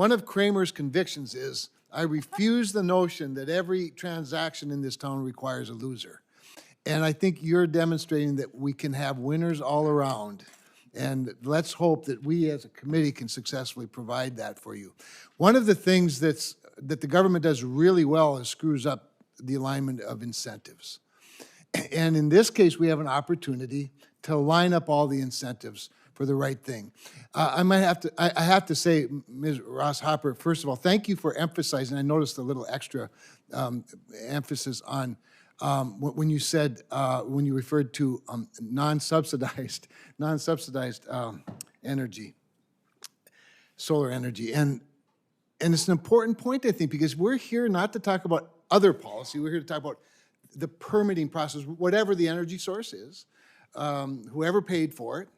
One of Cramer's convictions is, I refuse the notion that every transaction in this town requires a loser. And I think you're demonstrating that we can have winners all around. And let's hope that we as a committee can successfully provide that for you. One of the things that the government does really well is screws up the alignment of incentives. And in this case, we have an opportunity to line up all the incentives for the right thing. I have to say, Ms. Ross Hopper, first of all, thank you for emphasizing. I noticed a little extra emphasis on when you said, when you referred to non-subsidized energy, solar energy. And it's an important point, I think, because we're here not to talk about other policy. We're here to talk about the permitting process, whatever the energy source is, whoever paid for it.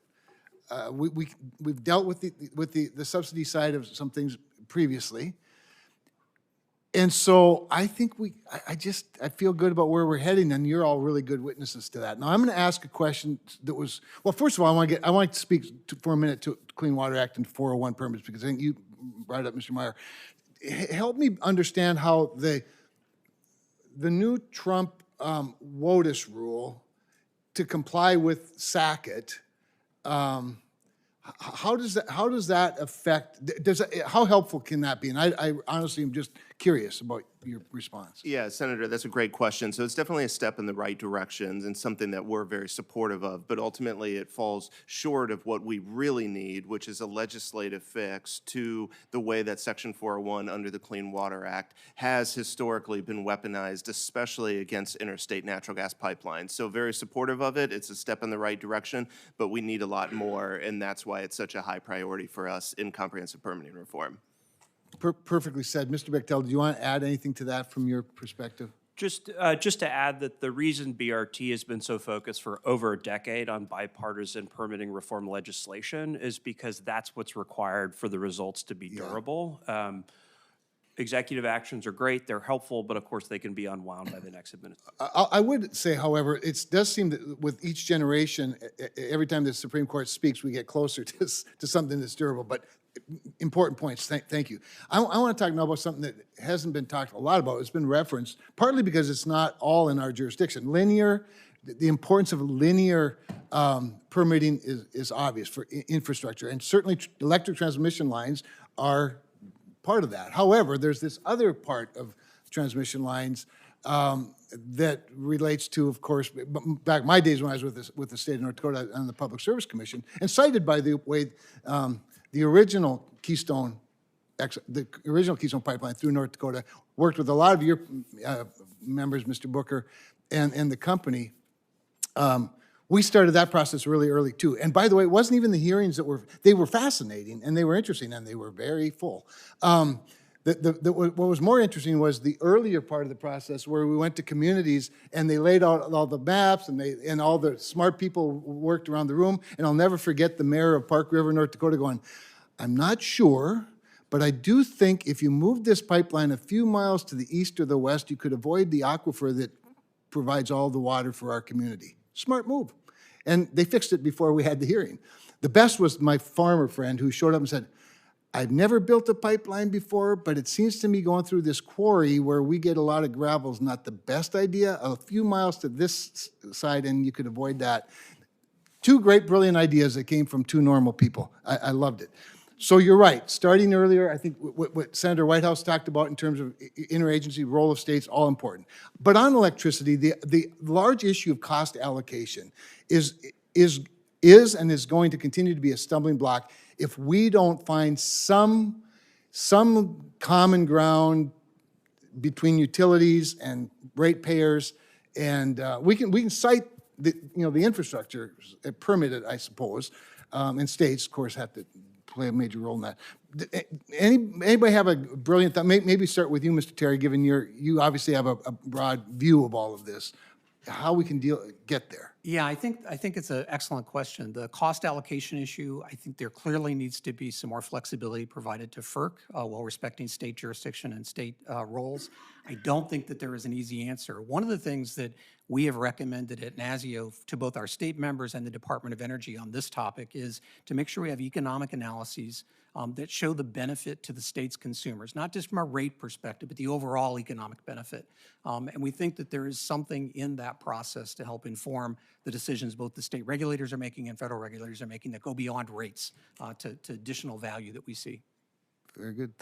We've dealt with the subsidy side of some things previously. And so I think I feel good about where we're heading, and you're all really good witnesses to that. Now I'm going to ask a question that was, well, first of all, I want to speak for a minute to Clean Water Act and 401 permits, because I think you brought it up, Mr. Meyer. Help me understand how the new Trump WOTUS rule to comply with SACIT, how does that affect, how helpful can that be? And I honestly am just curious about your response. Yeah, Senator, that's a great question. So it's definitely a step in the right direction and something that we're very supportive of, but ultimately it falls short of what we really need, which is a legislative fix to the way that Section 401 under the Clean Water Act has historically been weaponized, especially against interstate natural gas pipelines. So very supportive of it. It's a step in the right direction, but we need a lot more, and that's why it's such a high priority for us in comprehensive permitting reform. Perfectly said. Mr. Bechtel, do you want to add anything to that from your perspective? Just to add that the reason BRT has been so focused for over a decade on bipartisan permitting reform legislation is because that's what's required for the results to be durable. Executive actions are great, they're helpful, but of course they can be unwound by the next administration. I would say, however, it does seem that with each generation, every time the Supreme Court speaks, we get closer to something that's durable. But important points. Thank you. I want to talk now about something that hasn't been talked a lot about. It's been referenced, partly because it's not all in our jurisdiction. The importance of linear permitting is obvious for infrastructure, and certainly electric transmission lines are part of that. However, there's this other part of transmission lines that relates to, of course, back my days when I was with the state of North Dakota on the Public Service Commission, and cited by the way the original Keystone pipeline through North Dakota worked with a lot of your members, Mr. Booker, and the company. We started that process really early too. And by the way, it wasn't even the hearings they were fascinating and they were interesting and they were very full. What was more interesting was the earlier part of the process where we went to communities and they laid out all the maps and all the smart people worked around the room. And I'll never forget the mayor of Park River, North Dakota going, I'm not sure, but I do think if you moved this pipeline a few miles to the east or the west, you could avoid the aquifer that provides all the water for our community. Smart move. And they fixed it before we had the hearing. The best was my farmer friend who showed up and said, I've never built a pipeline before, but it seems to me going through this quarry where we get a lot of gravel is not the best idea. A few miles to this side and you could avoid that. Two great, brilliant ideas that came from two normal people. I loved it. So you're right, starting earlier, I think what Senator Whitehouse talked about in terms of interagency role of states, all important. But on electricity, the large issue of cost allocation is and is going to continue to be a stumbling block if we don't find some common ground between utilities and ratepayers, and we can cite the infrastructure permitted, I suppose, and states, of course, have to play a major role in that. Anybody have a brilliant thought? Maybe start with you, Mr. Terry, given you obviously have a broad view of all of this. How we can get get there? Yeah, I think it's an excellent question. The cost allocation issue, I think there clearly needs to be some more flexibility provided to FERC while respecting state jurisdiction and state roles. I don't think that there is an easy answer. One of the things that we have recommended at NASIO to both our state members and the Department of Energy on this topic is to make sure we have economic analyses that show the benefit to the state's consumers, not just from a rate perspective, but the overall economic benefit. And we think that there is something in that process to help inform the decisions both the state regulators are making and federal regulators are making that go beyond rates to additional value that we see. Very good.